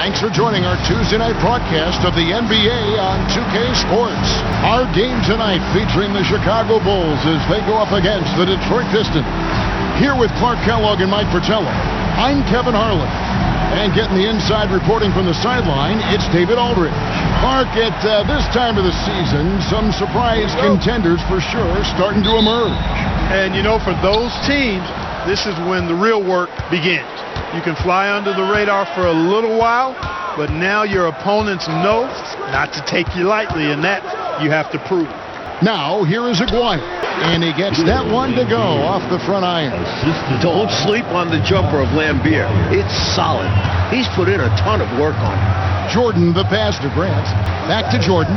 Thanks for joining our Tuesday night broadcast of the NBA on 2K Sports. Our game tonight featuring the Chicago Bulls as they go up against the Detroit Pistons. Here with Clark Kellogg and Mike Fratello, I'm Kevin Harlan. And getting the inside reporting from the sideline, it's David Aldridge. Clark, at this time of the season, some surprise contenders for sure starting to emerge. And, you know, for those teams, this is when the real work begins. You can fly under the radar for a little while, but now your opponents know not to take you lightly, and that you have to prove. Now, here is Aguirre, and he gets that one to go off the front iron. Don't sleep on the jumper of Lambier. It's solid. He's put in a ton of work on it. Jordan, the pass to Grant. Back to Jordan.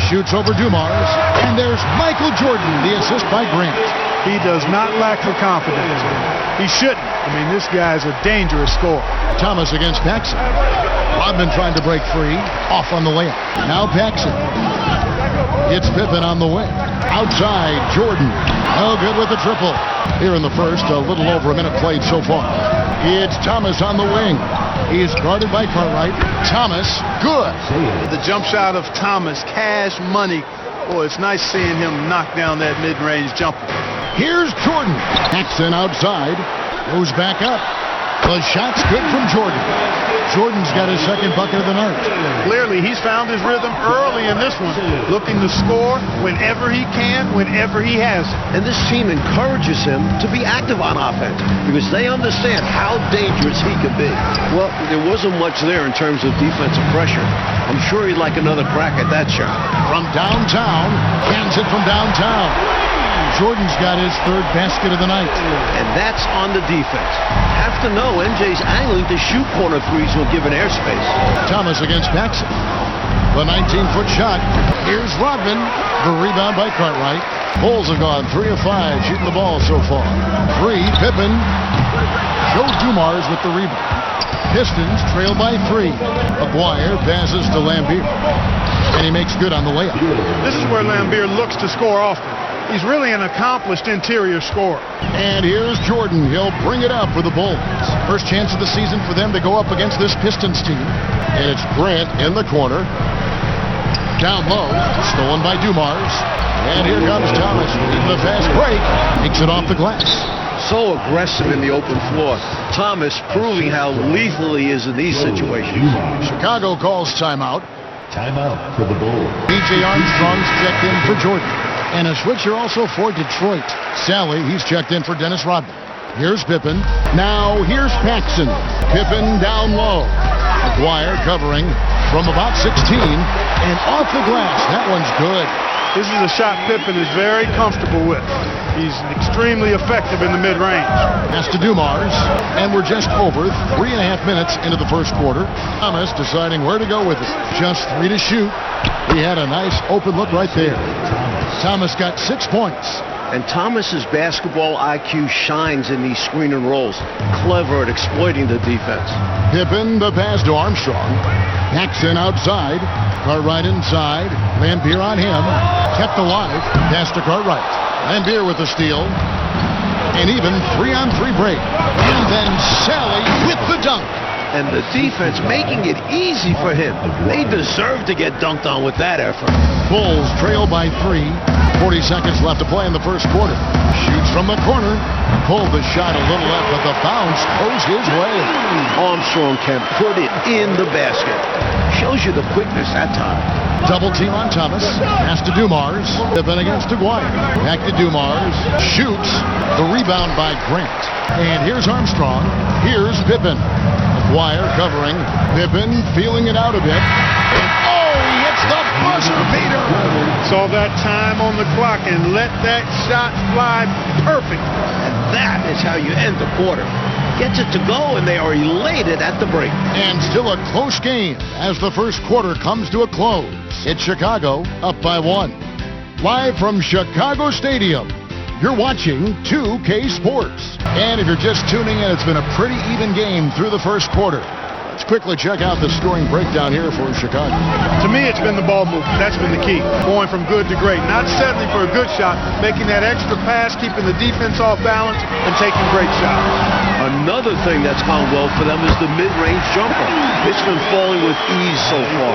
Shoots over Dumars. And there's Michael Jordan, the assist by Grant. He does not lack for confidence. He shouldn't. I mean, this guy's a dangerous scorer. Thomas against Paxson. Rodman trying to break free. Off on the layup. Now Paxson. It's Pippen on the wing. Outside, Jordan. No good with the triple. Here in the first, a little over a minute played so far. It's Thomas on the wing. He's guarded by Cartwright. Thomas, good. The jump shot of Thomas, cash money. Boy, it's nice seeing him knock down that mid-range jumper. Here's Jordan. Paxson outside. Goes back up. The shot's good from Jordan. Jordan's got his second bucket of the night. Clearly, he's found his rhythm early in this one, looking to score whenever he can, whenever he has it. And this team encourages him to be active on offense because they understand how dangerous he can be. Well, there wasn't much there in terms of defensive pressure. I'm sure he'd like another crack at that shot. From downtown, cans it from downtown. Jordan's got his third basket of the night. And that's on the defense. Have to know MJ's angling to shoot corner threes when given airspace. Thomas against Paxson. The 19-foot shot. Here's Rodman. The rebound by Cartwright. Bulls have gone 3 of 5 shooting the ball so far. 3, Pippen. Joe Dumars with the rebound. Pistons trail by 3. Aguirre passes to Lambier. And he makes good on the layup. This is where Lambier looks to score often. He's really an accomplished interior scorer. And here's Jordan. He'll bring it up for the Bulls. First chance of the season for them to go up against this Pistons team. And it's Grant in the corner. Down low. Stolen by Dumars. And here comes Thomas. The fast break. Takes it off the glass. So aggressive in the open floor. Thomas proving how lethal he is in these situations. Chicago calls timeout. Timeout for the Bulls. B.J. Armstrong's checked in for Jordan. And a switcher also for Detroit. Sally, he's checked in for Dennis Rodman. Here's Pippen. Now here's Paxson. Pippen down low. Aguirre covering from about 16. And off the glass. That one's good. This is a shot Pippen is very comfortable with. He's extremely effective in the mid-range. Pass to Dumars. And we're just over 3.5 minutes into the first quarter. Thomas deciding where to go with it. Just 3 to shoot. He had a nice open look right there. Thomas got 6 points. And Thomas's basketball IQ shines in these screen and rolls. Clever at exploiting the defense. Pippen, the pass to Armstrong. Paxson outside. Cartwright inside. Lambier on him. Kept alive. Pass to Cartwright. Lambier with the steal. And even 3-on-3 break. And then Sally with the dunk. And the defense making it easy for him. They deserve to get dunked on with that effort. Bulls trail by 3. 40 seconds left to play in the first quarter. Shoots from the corner. Pulled the shot a little left, but the bounce goes his way. Armstrong can put it in the basket. Shows you the quickness that time. Double team on Thomas. Pass to Dumars. Pippen against Aguirre. Back to Dumars. Shoots. The rebound by Grant. And here's Armstrong. Here's Pippen. Aguirre covering. Pippen feeling it out a bit. And oh, he hits the buzzer beater. Saw that time on the clock and let that shot fly perfect. And that is how you end the quarter. Gets it to go, and they are elated at the break. And still a close game as the first quarter comes to a close. It's Chicago up by 1. Live from Chicago Stadium, you're watching 2K Sports. And if you're just tuning in, it's been a pretty even game through the first quarter. Let's quickly check out the scoring breakdown here for Chicago. To me, it's been the ball movement. That's been the key. Going from good to great. Not settling for a good shot, making that extra pass, keeping the defense off balance, and taking great shots. Another thing that's gone well for them is the mid-range jumper. It's been falling with ease so far.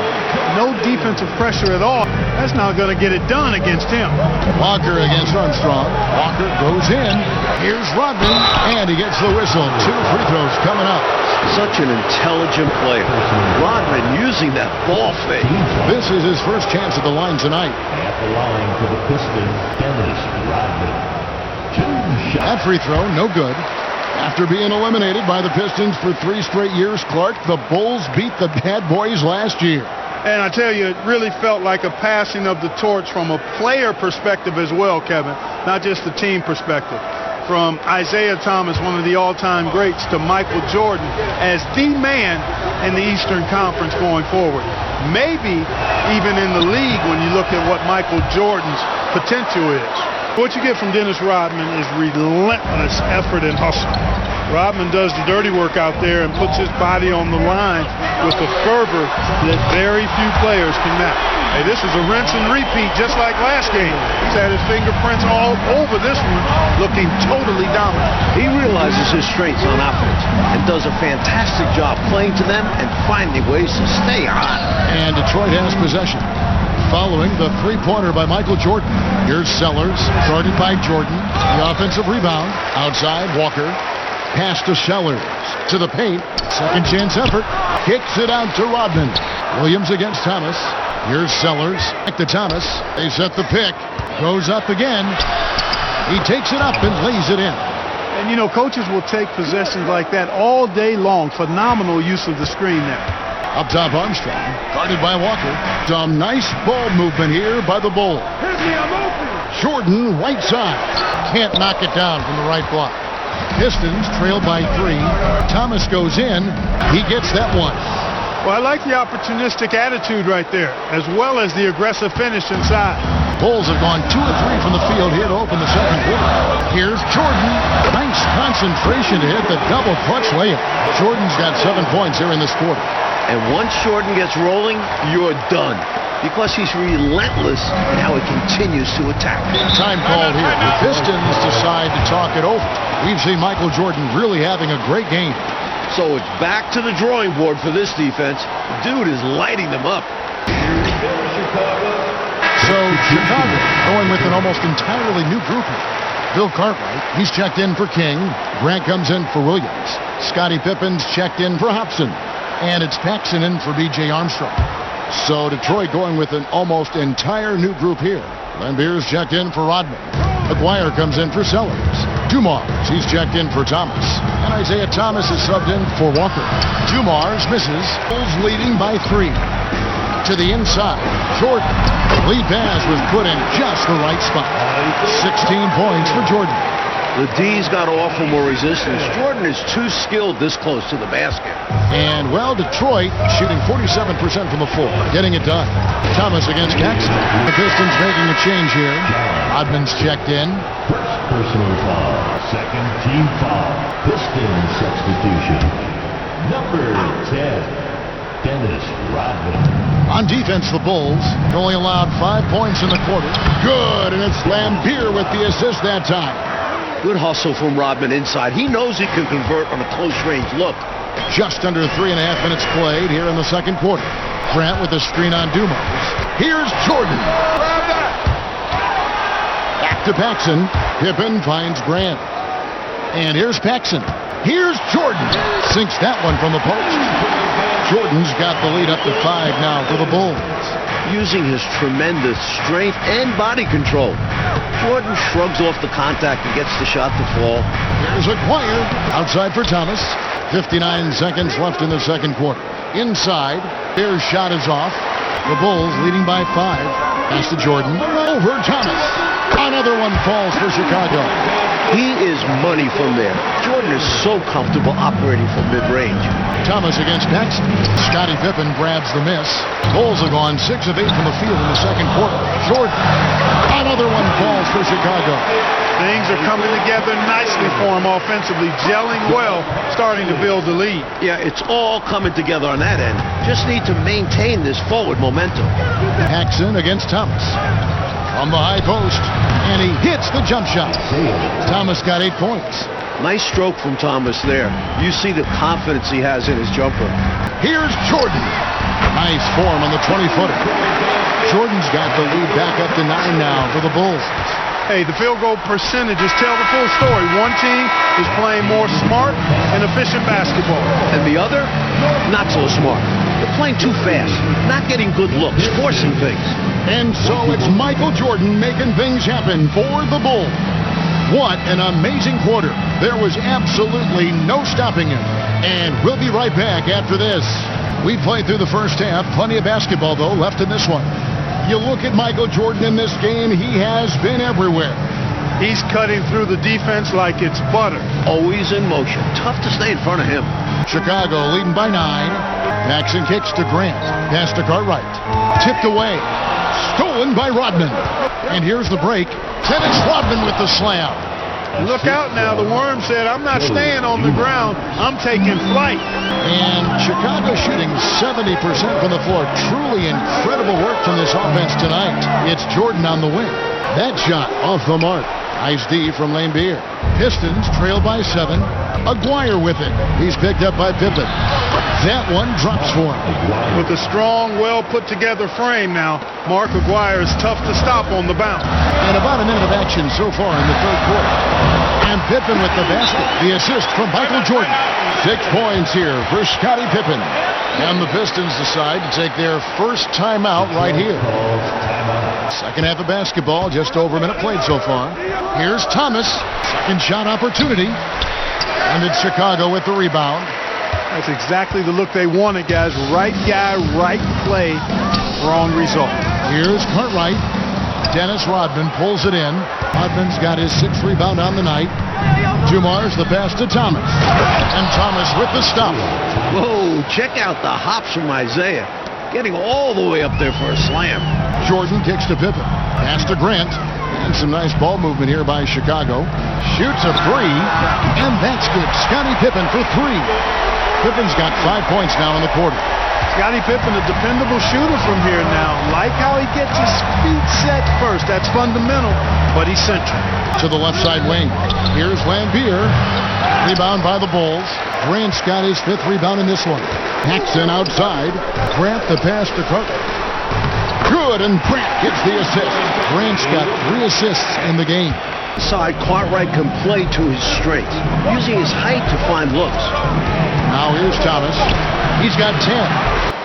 No defensive pressure at all. That's not going to get it done against him. Walker against Armstrong. Walker goes in. Here's Rodman, and he gets the whistle. 2 free throws coming up. Such an intelligent player. Rodman using that ball fake. This is his first chance at the line tonight. At the line for the Pistons, Dennis Rodman. 2 shots. That free throw, no good. After being eliminated by the Pistons for 3 straight years, Clark, the Bulls beat the Bad Boys last year. And I tell you, it really felt like a passing of the torch from a player perspective as well, Kevin, not just the team perspective. From Isaiah Thomas, one of the all-time greats, to Michael Jordan as the man in the Eastern Conference going forward. Maybe even in the league when you look at what Michael Jordan's potential is. What you get from Dennis Rodman is relentless effort and hustle. Rodman does the dirty work out there and puts his body on the line with a fervor that very few players can match. Hey, this is a rinse and repeat just like last game. He's had his fingerprints all over this one, looking totally dominant. He realizes his strengths on offense and does a fantastic job playing to them and finding ways to stay hot. And Detroit has possession. Following the three-pointer by Michael Jordan. Here's Sellers, guarded by Jordan. The offensive rebound. Outside, Walker. Pass to Sellers. To the paint. Second chance effort. Kicks it out to Rodman. Williams against Thomas. Here's Sellers. Back to Thomas. They set the pick. Goes up again. He takes it up and lays it in. And, you know, coaches will take possessions like that all day long. Phenomenal use of the screen there. Up top, Armstrong, guarded by Walker. Some nice ball movement here by the Bulls. Jordan, right side. Can't knock it down from the right block. Pistons trail by 3. Thomas goes in. He gets that one. Well, I like the opportunistic attitude right there, as well as the aggressive finish inside. Bulls have gone 2 of 3 from the field here to open the second quarter. Here's Jordan. Nice concentration to hit the double clutch layup. Jordan's got 7 points here in this quarter. And once Jordan gets rolling, you're done. Because he's relentless in how he continues to attack. Time called here. The Pistons decide to talk it over. We've seen Michael Jordan really having a great game. So it's back to the drawing board for this defense. Dude is lighting them up. So Chicago going with an almost entirely new group here. Bill Cartwright, he's checked in for King. Grant comes in for Williams. Scottie Pippen's checked in for Hobson. And it's Paxson in for B.J. Armstrong. So Detroit going with an almost entire new group here. Lambeer's checked in for Rodman. McGuire comes in for Sellers. Dumars, he's checked in for Thomas. And Isaiah Thomas is subbed in for Walker. Dumars misses. Bulls leading by 3. To the inside, Jordan. Lead pass was put in just the right spot. 16 points for Jordan. The D's got to offer more resistance. Jordan is too skilled this close to the basket. And, well, Detroit shooting 47% from the floor, getting it done. Thomas against Paxson. The Pistons making a change here. Rodman's checked in. First personal foul. Second team foul. Pistons substitution. Number 10, Dennis Rodman. On defense, the Bulls only allowed 5 points in the quarter. Good, and it's Lambeer with the assist that time. Good hustle from Rodman inside. He knows he can convert on a close-range look. Just under 3.5 minutes played here in the second quarter. Grant with the screen on Dumars. Here's Jordan. Back to Paxson. Pippen finds Grant. And here's Paxson. Here's Jordan. Sinks that one from the post. Jordan's got the lead up to 5 now for the Bulls. Using his tremendous strength and body control. Jordan shrugs off the contact and gets the shot to fall. Here's Acquire. Outside for Thomas. 59 seconds left in the second quarter. Inside. Their shot is off. The Bulls leading by 5. Pass to Jordan. Over Thomas. Another one falls for Chicago. He is money from there. Jordan is so comfortable operating from mid-range. Thomas against Paxson. Scottie Pippen grabs the miss. Bulls have gone 6 of 8 from the field in the second quarter. Jordan. Another one falls for Chicago. Things are coming together nicely for him offensively, gelling well, starting to build the lead. Yeah, it's all coming together on that end. Just need to maintain this forward momentum. Paxson against Thomas. From the high post, and he hits the jump shot. Thomas got 8 points. Nice stroke from Thomas there. You see the confidence he has in his jumper. Here's Jordan. Nice form on the 20-footer. Jordan's got the lead back up to 9 now for the Bulls. Hey, the field goal percentages tell the full story. One team is playing more smart and efficient basketball. And the other, not so smart. They're playing too fast, not getting good looks, forcing things. And so it's Michael Jordan making things happen for the Bulls. What an amazing quarter. There was absolutely no stopping him. And we'll be right back after this. We played through the first half. Plenty of basketball, though, left in this one. You look at Michael Jordan in this game, he has been everywhere. He's cutting through the defense like it's butter. Always in motion. Tough to stay in front of him. Chicago leading by 9. Paxson kicks to Grant. Pass to Cartwright. Tipped away. Stolen by Rodman. And here's the break. Dennis Rodman with the slam. Look out now. The Worm said, I'm not staying on the ground. I'm taking flight. And Chicago shooting 70% from the floor. Truly incredible work from this offense tonight. It's Jordan on the wing. That shot off the mark. Nice D from Laimbeer. Pistons trail by 7. Aguirre with it. He's picked up by Pippen. That one drops for him. With a strong, well-put-together frame now, Mark Aguirre is tough to stop on the bounce. And about a minute of action so far in the third quarter. And Pippen with the basket. The assist from Michael Jordan. 6 points here for Scottie Pippen. And the Pistons decide to take their first timeout right here. Second half of basketball, just over a minute played so far. Here's Thomas. Second shot opportunity. And it's Chicago with the rebound. That's exactly the look they wanted, guys. Right guy, right play, wrong result. Here's Cartwright. Dennis Rodman pulls it in. Rodman's got his 6th rebound on the night. Dumars the pass to Thomas. And Thomas with the stop. Whoa, check out the hops from Isaiah. Getting all the way up there for a slam. Jordan kicks to Pippen. Pass to Grant. And some nice ball movement here by Chicago. Shoots a 3. And that's good. Scottie Pippen for 3. Pippen's got 5 points now in the quarter. Scottie Pippen, a dependable shooter from here now. Like how he gets his feet set first. That's fundamental, but he's central. To the left side wing. Here's Laimbeer. Rebound by the Bulls. Grant's got his 5th rebound in this one. Paxson outside. Grant the pass to Carter. Good, and Grant gets the assist. Grant's got 3 assists in the game. Side, Cartwright can play to his strengths, using his height to find looks. Now here's Thomas. He's got 10.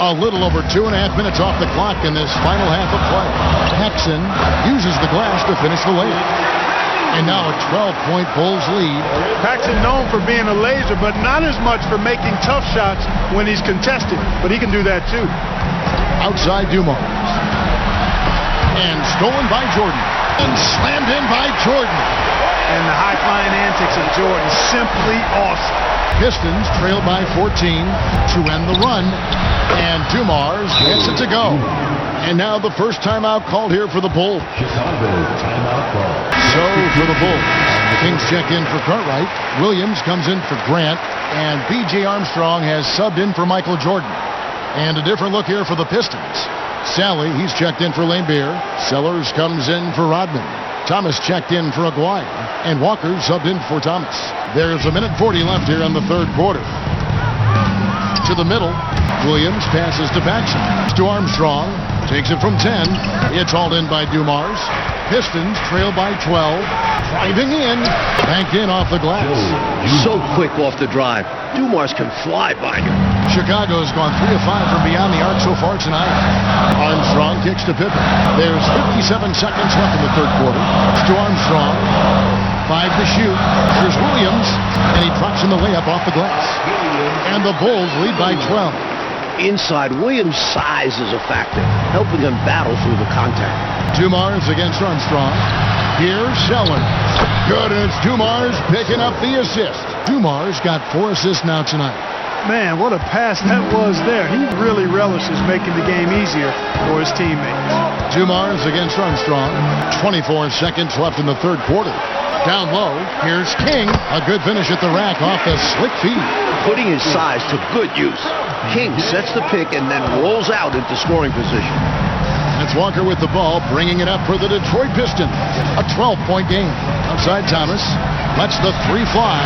A little over 2.5 minutes off the clock in this final half of play. Paxson uses the glass to finish the layup. And now a 12-point Bulls lead. Paxson known for being a laser, but not as much for making tough shots when he's contested. But he can do that too. Outside Dumars. And stolen by Jordan. And slammed in by Jordan. And the high-flying antics of Jordan, simply awesome. Pistons trail by 14 to end the run. And Dumars gets it to go. And now the first timeout called here for the Bulls. Chicago timeout call. So for the Bulls, the Kings check in for Cartwright. Williams comes in for Grant. And B.J. Armstrong has subbed in for Michael Jordan. And a different look here for the Pistons. Sally, he's checked in for Laimbeer. Sellers comes in for Rodman. Thomas checked in for Aguirre. And Walker subbed in for Thomas. There's a minute 40 left here in the third quarter. To the middle. Williams passes to Paxson. To Armstrong. Takes it from 10. It's hauled in by Dumars. Pistons trail by 12. Driving in. Banked in off the glass. So quick off the drive. Dumars can fly by him. Chicago's gone 3 of 5 from beyond the arc so far tonight. Armstrong kicks to Pippen. There's 57 seconds left in the third quarter. It's to Armstrong. 5 to shoot. Here's Williams. And he drops in the layup off the glass. And the Bulls lead by 12. Inside, Williams' size is a factor, helping him battle through the contact. Dumars against Armstrong. Here's Sellers. Good, and it's Dumars picking up the assist. Dumars got 4 assists now tonight. Man, what a pass that was there. He really relishes making the game easier for his teammates. Dumars against Armstrong. 24 seconds left in the third quarter. Down low, here's King. A good finish at the rack off the slick feed. Putting his size to good use. King sets the pick and then rolls out into scoring position. That's Kenneth Walker with the ball, bringing it up for the Detroit Pistons. A 12-point game. Outside Thomas lets the three fly,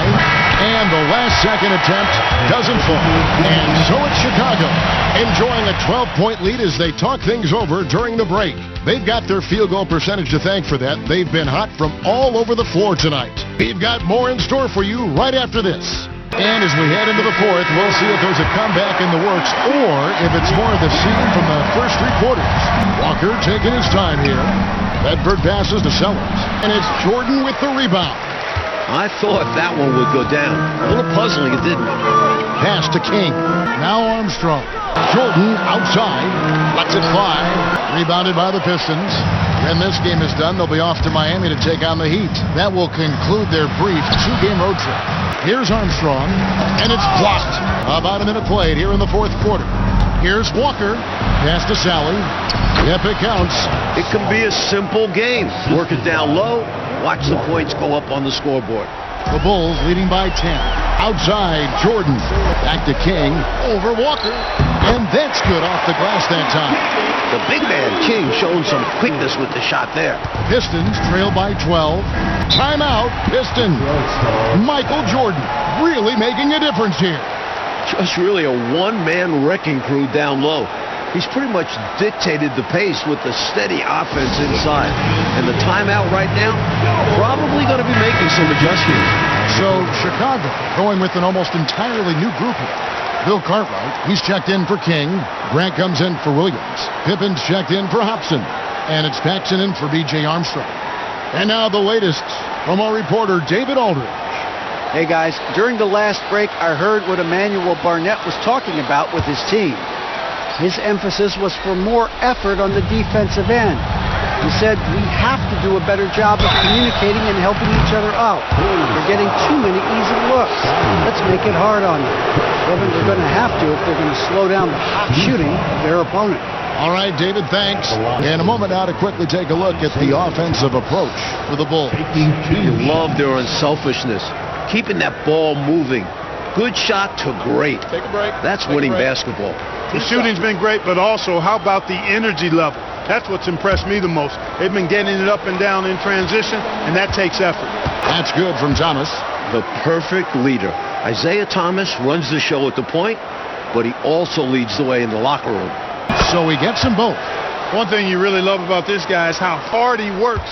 and the last second attempt doesn't fall. And so it's Chicago, enjoying a 12-point lead as they talk things over during the break. They've got their field goal percentage to thank for that. They've been hot from all over the floor tonight. We've got more in store for you right after this. And as we head into the fourth, we'll see if there's a comeback in the works or if it's more of the scene from the first three quarters. Walker taking his time here. Bedford passes to Sellers, and it's Jordan with the rebound. I thought that one would go down. A little puzzling, it didn't. Pass to King. Now Armstrong. Jordan outside. Lets it fly. Rebounded by the Pistons. When this game is done, they'll be off to Miami to take on the Heat. That will conclude their brief two-game road trip. Here's Armstrong, and it's blocked. About a minute played here in the fourth quarter. Here's Walker. Pass to Sally. Yep, it counts. It can be a simple game. Work it down low. Watch the points go up on the scoreboard. The Bulls leading by 10. Outside, Jordan. Back to King. Over Walker. And that's good off the glass that time. The big man, King, showing some quickness with the shot there. Pistons trail by 12. Timeout, Pistons. Michael Jordan really making a difference here. Just really a one-man wrecking crew down low. He's pretty much dictated the pace with the steady offense inside. And the timeout right now, probably going to be making some adjustments. So Chicago going with an almost entirely new group here. Bill Cartwright, he's checked in for King. Grant comes in for Williams. Pippen's checked in for Hobson. And it's Paxson in for B.J. Armstrong. And now the latest from our reporter, David Aldridge. Hey guys, during the last break, I heard what Emmanuel Barnett was talking about with his team. His emphasis was for more effort on the defensive end. He said, we have to do a better job of communicating and helping each other out. We're getting too many easy looks. Let's make it hard on them. They're going to have to if they're going to slow down the hot shooting of their opponent. All right, David, thanks. In a moment now to quickly take a look at the offensive approach for the Bulls. You love their unselfishness. Keeping that ball moving. Good shot to great. Take a break. That's winning basketball. The shooting's been great, but also how about the energy level? That's what's impressed me the most. They've been getting it up and down in transition, and that takes effort. That's good from Thomas. The perfect leader. Isaiah Thomas runs the show at the point, but he also leads the way in the locker room. So he gets them both. One thing you really love about this guy is how hard he works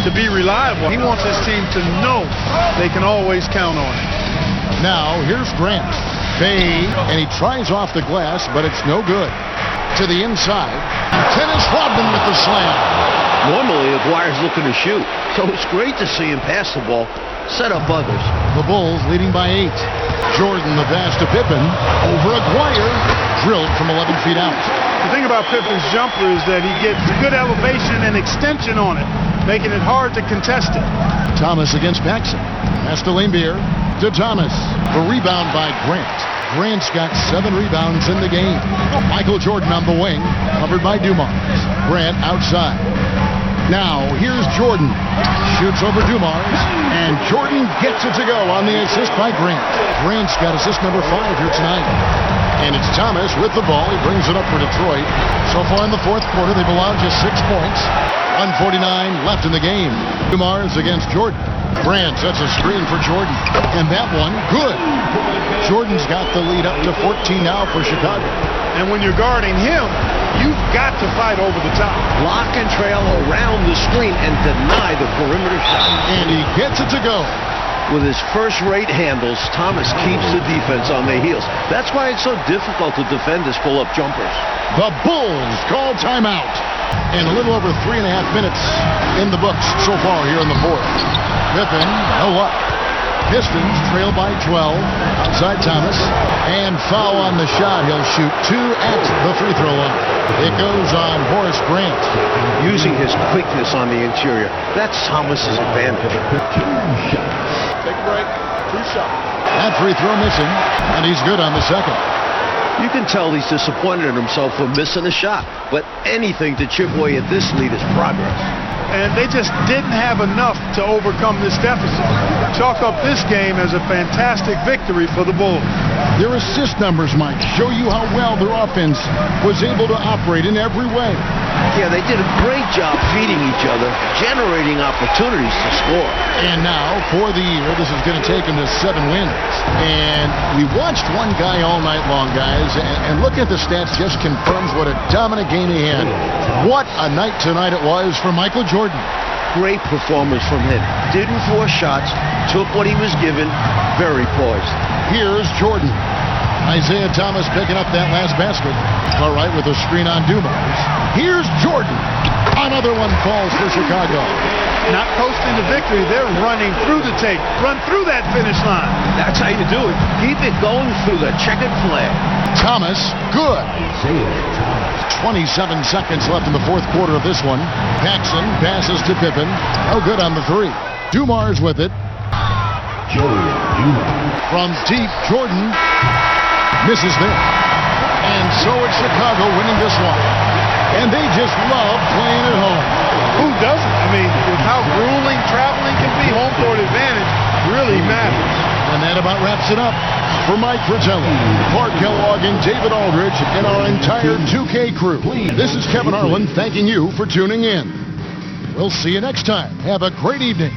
to be reliable. He wants his team to know they can always count on him. Now, here's Grant. Fade, and he tries off the glass, but it's no good. To the inside. Dennis Rodman with the slam. Normally, Aguirre's looking to shoot, so it's great to see him pass the ball, set up others. The Bulls leading by 8. Jordan the pass to Pippen. Over Aguirre. Drilled from 11 feet out. The thing about Pippen's jumper is that he gets good elevation and extension on it, making it hard to contest it. Thomas against Paxson. Pass to Laimbeer. To Thomas. The rebound by Grant. Grant's got 7 rebounds in the game. Michael Jordan on the wing, covered by Dumars. Grant outside. Now, here's Jordan. Shoots over Dumars, and Jordan gets it to go on the assist by Grant. Grant's got assist number 5 here tonight. And it's Thomas with the ball. He brings it up for Detroit. So far in the fourth quarter, they've allowed just 6 points. 1:49 left in the game. Dumars against Jordan. Grant sets a screen for Jordan. And that one, good. Jordan's got the lead up to 14 now for Chicago. And when you're guarding him, you've got to fight over the top. Lock and trail around the screen and deny the perimeter shot. And he gets it to go. With his first-rate handles, Thomas keeps the defense on their heels. That's why it's so difficult to defend his pull-up jumpers. The Bulls call timeout. And a little over 3.5 minutes in the books so far here in the fourth. Pippen, no luck. Pistons trail by 12. Outside Thomas. And foul on the shot. He'll shoot 2 at the free throw line. It goes on Horace Grant. Using his quickness on the interior. That's Thomas's advantage. Take a break. 2 shots. That free throw missing. And he's good on the second. You can tell he's disappointed in himself for missing a shot. But anything to chip away at this lead is progress. And they just didn't have enough to overcome this deficit. Chalk up this game as a fantastic victory for the Bulls. Their assist numbers, Mike, show you how well their offense was able to operate in every way. Yeah, they did a great job feeding each other, generating opportunities to score. And now, for the year, this is going to take them to 7 wins. And we watched one guy all night long, guys, and looking at the stats just confirms what a dominant game he had. What a night tonight it was for Michael Jordan. Great performance from him. Didn't force shots, took what he was given, very poised. Here's Jordan. Isaiah Thomas picking up that last basket. All right, with a screen on Dumars. Here's Jordan. Another one falls for Chicago. Not coasting to victory. They're running through the tape. Run through that finish line. That's how you do it. Keep it going through the checkered flag. Thomas, good. 27 seconds left in the fourth quarter of this one. Paxson passes to Pippen. Oh, good on the three. Dumars with it. From deep, Jordan misses there. And so it's Chicago winning this one. And they just love playing at home. Who doesn't? I mean, with how grueling traveling can be, home court advantage really matters. And that about wraps it up. For Mike Fratelli, Clark Kellogg, and David Aldridge, and our entire 2K crew, this is Kevin Harlan thanking you for tuning in. We'll see you next time. Have a great evening.